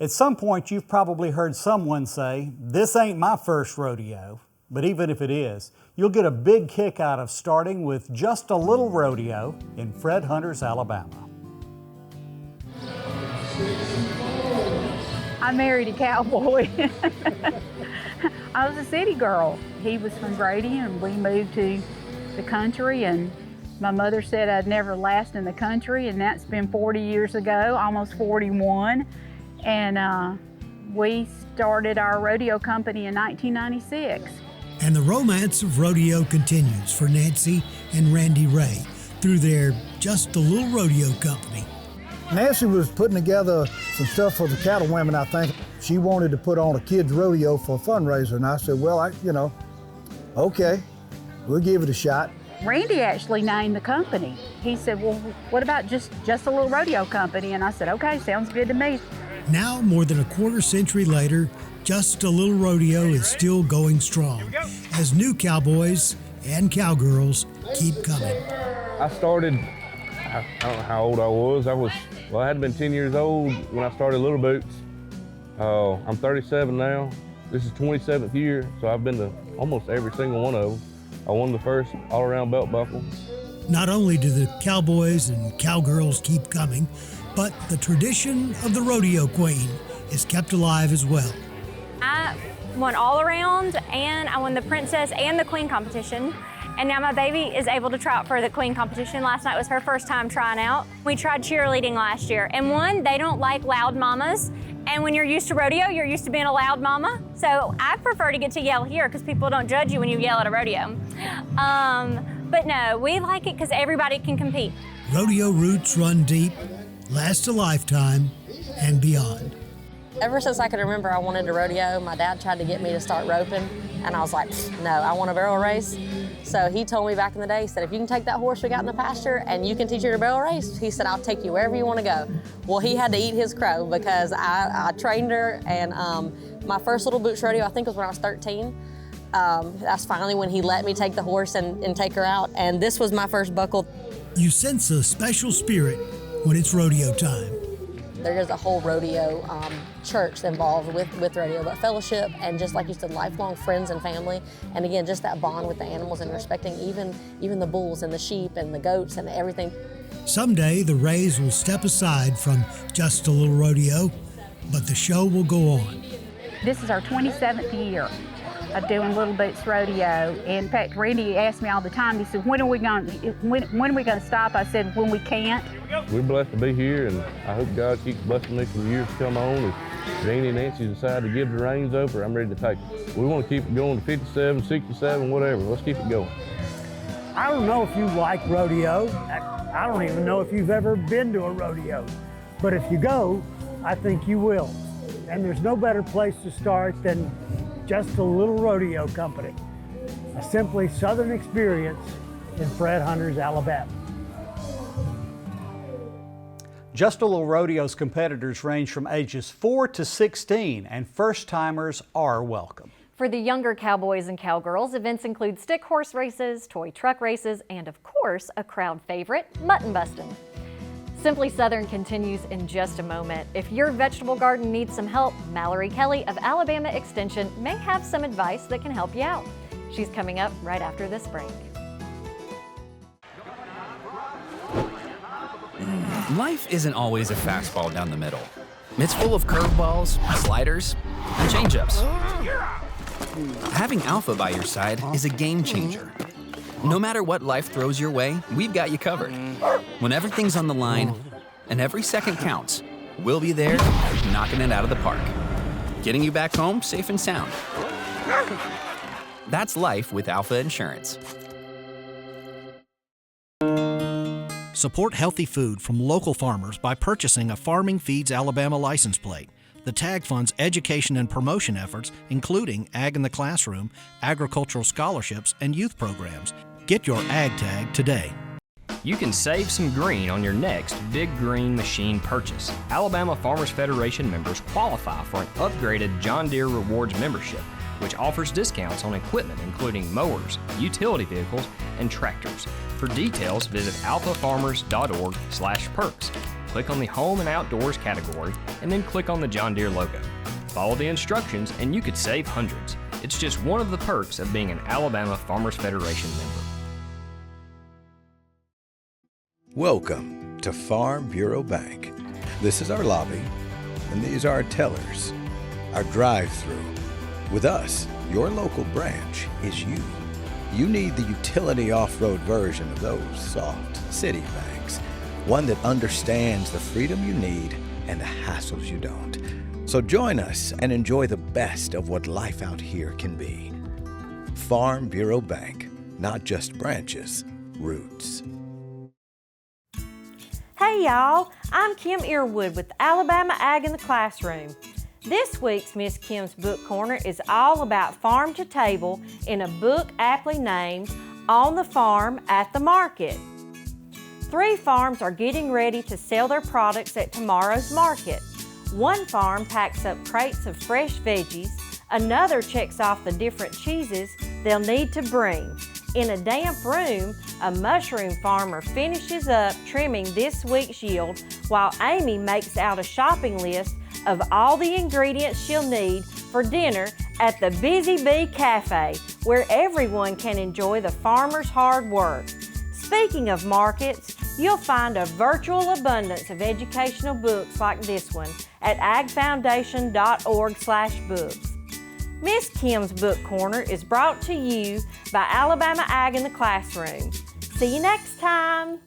At some point, you've probably heard someone say, "This ain't my first rodeo." But even if it is, you'll get a big kick out of starting with Just a Little Rodeo in Fred Hunter's, Alabama. I married a cowboy. I was a city girl. He was from Grady, and we moved to the country, and my mother said I'd never last in the country, and that's been 40 years ago, almost 41. And we started our rodeo company in 1996. And the romance of rodeo continues for Nancy and Randy Ray through their Just a Little Rodeo company. Nancy was putting together some stuff for the cattle women, I think. She wanted to put on a kids' rodeo for a fundraiser, and I said, well, okay, we'll give it a shot. Randy actually named the company. He said, well, what about just a little rodeo company? And I said, okay, sounds good to me. Now, more than a quarter century later, Just a Little Rodeo is still going strong as new cowboys and cowgirls keep coming. I started, I don't know how old I was. I hadn't been 10 years old when I started Little Boots. I'm 37 now. This is 27th year, so I've been to almost every single one of them. I won the first all-around belt buckle. Not only do the cowboys and cowgirls keep coming, but the tradition of the rodeo queen is kept alive as well. I won all around, and I won the princess and the queen competition. And now my baby is able to try out for the queen competition. Last night was her first time trying out. We tried cheerleading last year, and one, they don't like loud mamas. And when you're used to rodeo, you're used to being a loud mama. So I prefer to get to yell here because people don't judge you when you yell at a rodeo. But no, we like it because everybody can compete. Rodeo roots run deep, last a lifetime, and beyond. Ever since I could remember, I wanted to rodeo. My dad tried to get me to start roping, and I was like, no, I want a barrel race. So he told me back in the day, he said, if you can take that horse we got in the pasture and you can teach her to barrel race, he said, I'll take you wherever you want to go. Well, he had to eat his crow because I trained her, and my first Little Boots rodeo, I think was when I was 13. That's finally when he let me take the horse and take her out, and this was my first buckle. You sense a special spirit when it's rodeo time. There is a whole rodeo church involved with rodeo, but fellowship and just like you said, lifelong friends and family. And again, just that bond with the animals and respecting even the bulls and the sheep and the goats and everything. Someday the Rays will step aside from Just a Little Rodeo, but the show will go on. This is our 27th year of doing Little Boots Rodeo. In fact, Randy asked me all the time, he said, when are we going to stop? I said, when we can't. We're blessed to be here, and I hope God keeps blessing me for years to come on. If Janie and Nancy decide to give the reins over, I'm ready to take it. We want to keep it going to 57, 67, whatever. Let's keep it going. I don't know if you like rodeo. I don't even know if you've ever been to a rodeo. But if you go, I think you will. And there's no better place to start than Just a Little Rodeo Company, a simply Southern experience in Fred Hunter's, Alabama. Just a Little Rodeo's competitors range from ages 4 to 16, and first-timers are welcome. For the younger cowboys and cowgirls, events include stick horse races, toy truck races, and of course, a crowd favorite, mutton busting. Simply Southern continues in just a moment. If your vegetable garden needs some help, Mallory Kelly of Alabama Extension may have some advice that can help you out. She's coming up right after this break. Life isn't always a fastball down the middle. It's full of curveballs, sliders, and changeups. Having Alpha by your side is a game changer. No matter what life throws your way, we've got you covered. When everything's on the line and every second counts, we'll be there knocking it out of the park, getting you back home safe and sound. That's life with Alpha Insurance. Support healthy food from local farmers by purchasing a Farming Feeds Alabama license plate. The tag funds education and promotion efforts, including Ag in the Classroom, agricultural scholarships, and youth programs. Get your Ag tag today. You can save some green on your next big green machine purchase. Alabama Farmers Federation members qualify for an upgraded John Deere Rewards membership, which offers discounts on equipment including mowers, utility vehicles, and tractors. For details, visit alphafarmers.org/perks. click on the Home and Outdoors category and then click on the John Deere logo. Follow the instructions and you could save hundreds. It's just one of the perks of being an Alabama Farmers Federation member. Welcome to Farm Bureau Bank. This is our lobby, and these are our tellers, our drive-through. With us, your local branch is you. You need the utility off-road version of those soft city banks, one that understands the freedom you need and the hassles you don't. So join us and enjoy the best of what life out here can be. Farm Bureau Bank, not just branches, roots. Hey y'all, I'm Kim Earwood with Alabama Ag in the Classroom. This week's Miss Kim's Book Corner is all about farm to table in a book aptly named On the Farm at the Market. 3 farms are getting ready to sell their products at tomorrow's market. One farm packs up crates of fresh veggies, another checks off the different cheeses they'll need to bring. In a damp room, a mushroom farmer finishes up trimming this week's yield while Amy makes out a shopping list of all the ingredients she'll need for dinner at the Busy Bee Cafe, where everyone can enjoy the farmer's hard work. Speaking of markets, you'll find a virtual abundance of educational books like this one at agfoundation.org/books. Miss Kim's Book Corner is brought to you by Alabama Ag in the Classroom. See you next time.